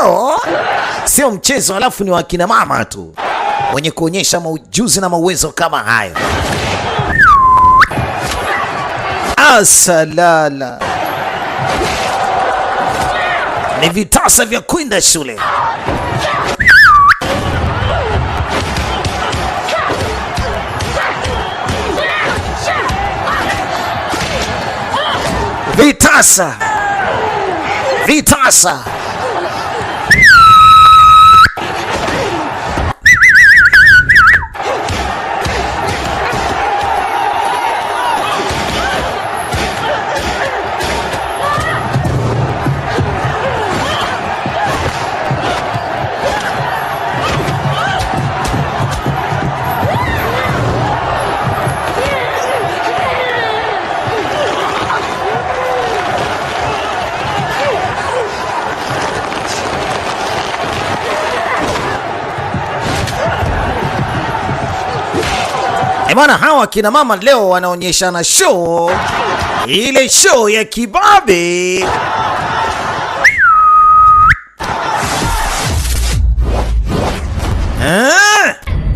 leo sio mchezo, alafu ni wakina mama tu wenye kuonyesha maujuzi na mauwezo kama hayo. Asalala, ni vitasa vya kwenda shule. Vitasa, vitasa. Bwana, hawa kina mama leo wanaonyeshana show, ile show ya kibabe.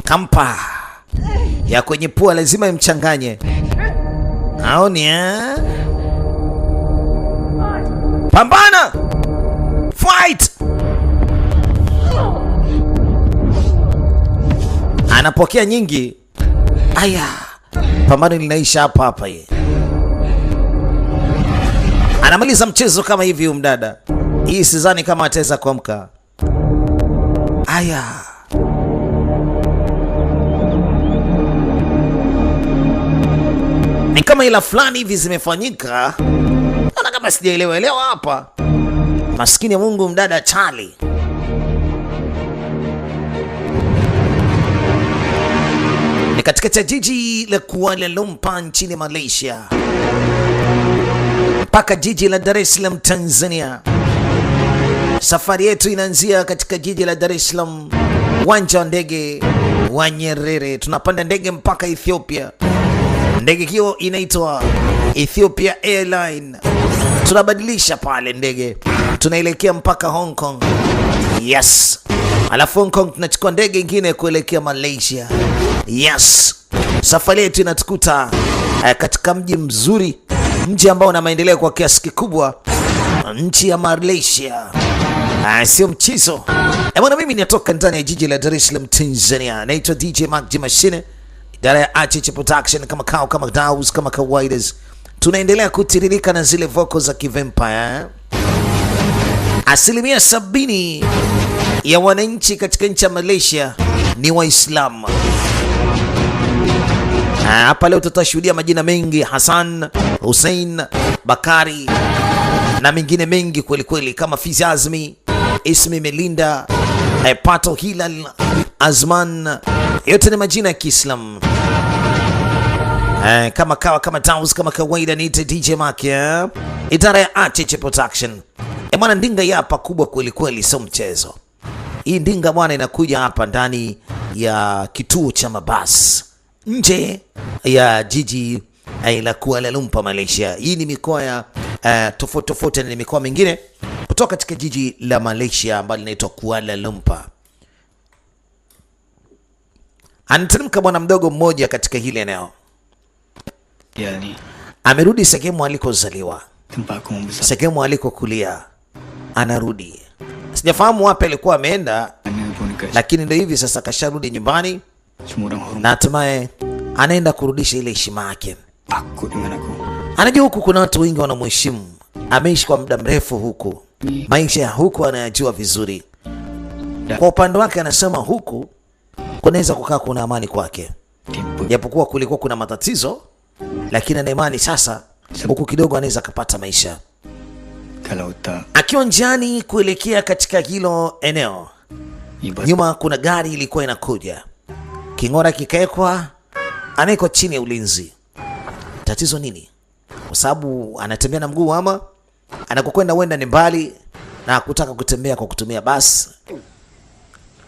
Kampa ya kwenye pua lazima imchanganye. Haoni pambana, fight. Anapokea nyingi. Aya, pambano linaisha hapa hapa ye. Anamaliza mchezo kama hivi umdada. Hii sidhani kama ataweza kuamka. Aya. Ni kama ila fulani hivi zimefanyika. Naona kama sijaelewa hapa. Maskini ya Mungu mdada Charlie. Ni katika jiji la Kuala Lumpur nchini Malaysia mpaka jiji la Dar es Salaam Tanzania. Safari yetu inaanzia katika jiji la Dar es Salaam, uwanja wa ndege wa Nyerere. Tunapanda ndege mpaka Ethiopia. Ndege hiyo inaitwa Ethiopia Airline. Tunabadilisha pale ndege, tunaelekea mpaka Hong Kong. Yes. Alafu Hong Kong tunachukua ndege nyingine kuelekea Malaysia. Yes. Safari yetu inatukuta katika mji mzuri, mji ambao una maendeleo kwa kiasi kikubwa, nchi ya Malaysia. Sio mchezo. Bwana, mimi natoka ndani ya jiji la Dar es Salaam Tanzania. Naitwa DJ Mark G Machine, idara ya Achiche Production, kama Daus, kama kawaida. Tunaendelea kutiririka na zile vocals za kivampire. 70% ya wananchi katika nchi ya Malaysia ni Waislamu. Hapa leo tutashuhudia majina mengi: Hassan, Hussein, Bakari na mengine mengi kweli kweli, kama Fizi Azmi, Ismi Melinda, Pato Hilal, Azman. Yote ni majina ya Kiislamu. Kama Daus, kama kawaida ni DJ Mark, idara ya Achiche Production. Bwana, ndinga hapa kubwa kweli kweli, sio mchezo. Hii ndinga bwana inakuja hapa ndani ya kituo cha mabasi nje ya jiji la Kuala Lumpur Malaysia. Hii ni mikoa ya tofauti na mikoa mingine kutoka katika jiji la Malaysia ambalo linaitwa Kuala Lumpur. Anateremka bwana mdogo mmoja katika hili eneo. Yani amerudi sehemu alikozaliwa, sehemu alikokulia, anarudi. Sijafahamu wapi alikuwa ameenda, lakini ndio hivi sasa kasharudi nyumbani na hatimaye anaenda kurudisha ile heshima yake. Anajua huku kuna watu wengi wanamheshimu, ameishi kwa muda mrefu huku, maisha ya huku anayajua vizuri. Kwa upande wake anasema huku kunaweza kukaa kuna amani kwake, japokuwa kulikuwa kuna matatizo, lakini ana imani sasa huku kidogo anaweza kupata maisha. Akiwa njiani kuelekea katika hilo eneo, nyuma kuna gari ilikuwa inakuja. King'ora kikaekwa, anaekwa chini ya ulinzi. Tatizo nini? Kwa sababu anatembea na mguu, ama anakokwenda huenda ni mbali na kutaka kutembea kwa kutumia basi.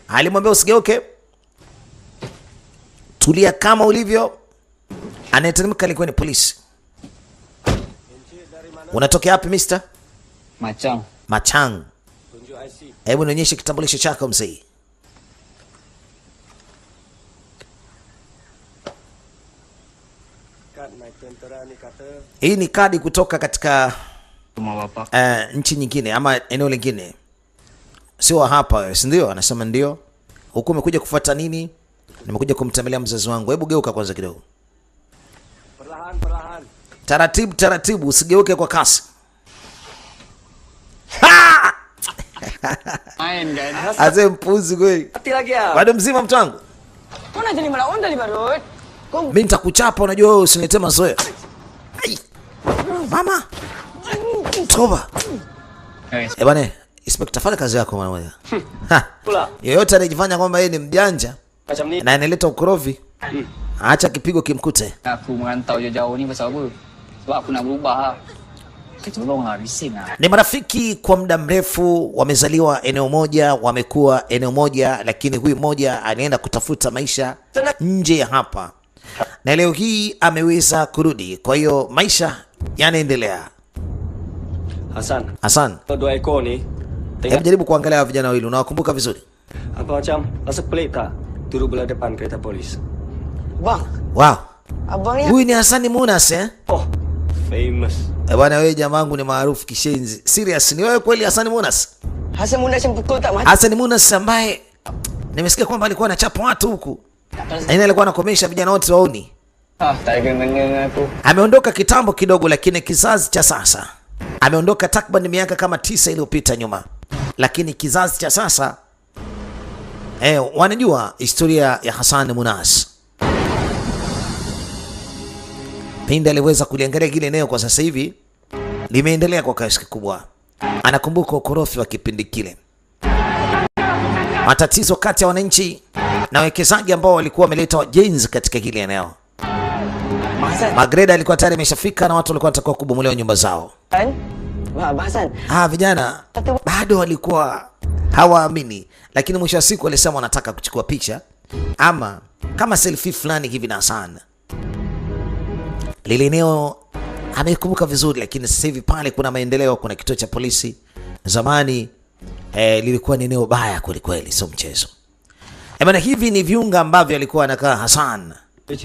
Alimwambia usigeuke, tulia kama ulivyo. Anayeteremka alikuwa ni polisi. Unatokea wapi mister? Machang. Machang. Hebu nionyeshe kitambulisho chako mzee. Hii ni kadi kutoka katika nchi nyingine ama eneo lingine. Sio hapa wewe, si ndio? Anasema ndio. Huku umekuja kufuata nini? Nimekuja kumtembelea mzazi wangu. Hebu geuka kwanza kidogo. Taratibu taratibu, usigeuke kwa kasi. Aze mpuzi kweli. Bado mzima mtu wangu. Mimi nitakuchapa, unajua wewe usiniletee mazoea. Mama. Toba. Bwana, Inspector, fanya kazi yako mwana moja. Yeyote anajifanya kwamba yeye ni mjanja na analeta ukorofi, acha kipigo kimkute. Aku merantau jauh-jauh ni pasal apa? Sebab aku nak berubah. Tolonglah bising ah. Ni marafiki kwa muda mrefu, wamezaliwa eneo moja, wamekuwa eneo moja, lakini huyu mmoja anaenda kutafuta maisha nje ya hapa. Na leo hii ameweza kurudi. Kwa hiyo maisha yanaendelea. Hassan. Dua ekor ni. Hebu jaribu kuangalia vijana wawili, unawakumbuka vizuri? Apa macam rasa pelik tak duduk belah depan kereta polis? Bang. Wow. Abang ya. Huyu ni Hassan Munas eh? Oh, famous. Bwana wewe jamaa wangu ni maarufu kishenzi. Serious, ni wewe kweli Hassan Munas? Hassan Munas yang pukul tak mati. Hassan Munas ambaye nimesikia kwamba alikuwa anachapa watu huku. Aina alikuwa anakomesha vijana wote wauni. Tak kena aku. Ameondoka kitambo kidogo, lakini kizazi cha sasa. Ameondoka takriban miaka kama 9 iliyopita nyuma. Lakini kizazi cha sasa wanajua historia ya Hassan Munas. Pindi aliweza kuliangalia kile eneo, kwa sasa hivi limeendelea kwa kiasi kikubwa. Anakumbuka ukorofi wa kipindi kile, matatizo kati ya wananchi na wawekezaji ambao walikuwa wameleta wajenzi katika kile eneo. Magreda alikuwa tayari ameshafika na watu walikuwa wanataka kubomolewa nyumba zao. Vijana bado walikuwa hawaamini, lakini mwisho wa siku walisema wanataka kuchukua picha ama kama selfie fulani hivi na Hassan. Lile eneo amekumbuka vizuri, lakini sasa hivi pale kuna maendeleo, kuna kituo cha polisi. Zamani lilikuwa ni eneo baya kweli kweli, sio mchezo. Maana hivi ni viunga ambavyo alikuwa anakaa Hassan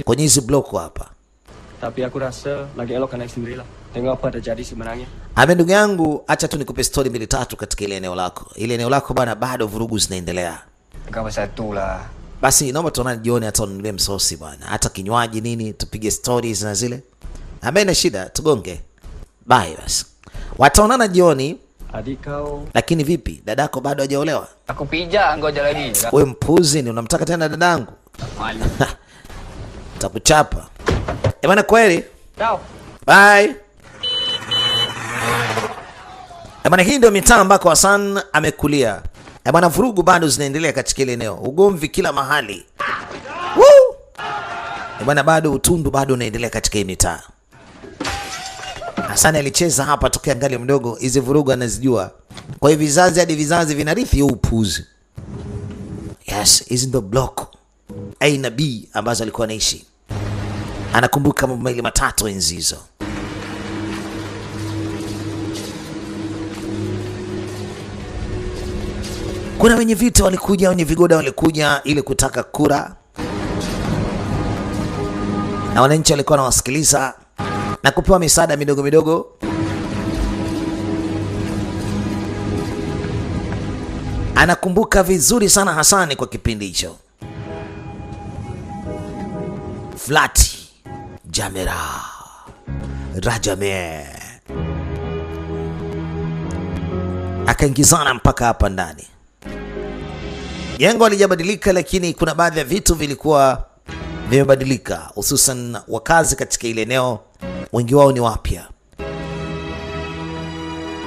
kwenye hizo block hapa. Tapi aku rasa lagi elok kan sendirilah. Tengok apa terjadi sebenarnya. Ndugu yangu, acha tu nikupe story mbili tatu katika ile eneo lako. Ile eneo lako bwana, bado vurugu zinaendelea. Kama satu lah. Basi naomba tuonane jioni, hata unilie msosi bwana, hata kinywaji nini, tupige stories na zile. Ambaye na shida tugonge. Bye basi. Wataonana jioni. Adik kau. Lakini vipi? Dadako bado hajaolewa? Aku pijak ngoja lagi. Wewe mpuzi, ni unamtaka tena dadangu? Takuchapa. Bwana kweli? Ciao. Bye. Bwana, hii ndio mitaa ambako Hassan amekulia. Bwana, vurugu bado zinaendelea katika ile eneo. Ugomvi kila mahali. Woo! Bwana, bado utundu bado unaendelea katika hii mitaa. Hassan alicheza hapa tokea angali mdogo, hizi vurugu anazijua. Kwa hiyo vizazi hadi vizazi vinarithi huu upuzi. Yes, hizi ndio block A na B ambazo alikuwa anaishi. Anakumbuka mambo mawili matatu enzi hizo. Kuna wenye vita walikuja, wenye vigoda walikuja ili kutaka kura, na wananchi walikuwa wanawasikiliza na kupewa misaada midogo midogo. Anakumbuka vizuri sana Hassan kwa kipindi hicho. Flati Jamera Rajame akaingizana mpaka hapa ndani. Jengo halijabadilika, lakini kuna baadhi ya vitu vilikuwa vimebadilika, hususan wakazi katika ile eneo wengi wao ni wapya.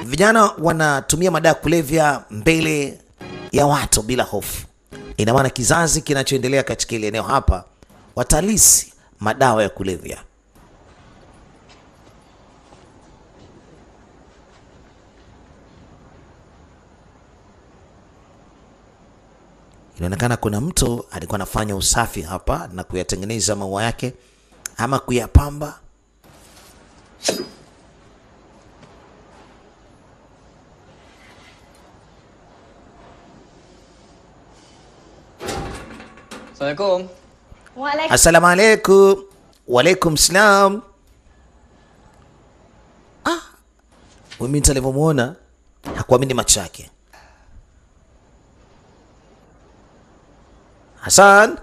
Vijana wanatumia madawa ya kulevya mbele ya watu bila hofu. Ina maana kizazi kinachoendelea katika ile eneo hapa watalisi madawa ya kulevya. Inaonekana kuna mtu alikuwa anafanya usafi hapa na kuyatengeneza maua yake ama kuyapamba. Assalamualaikum. Waalaikumsalam. Assalamu alaikum. Walaikum salam. Huyu binti alivyomuona hakuamini macho yake. Hassan,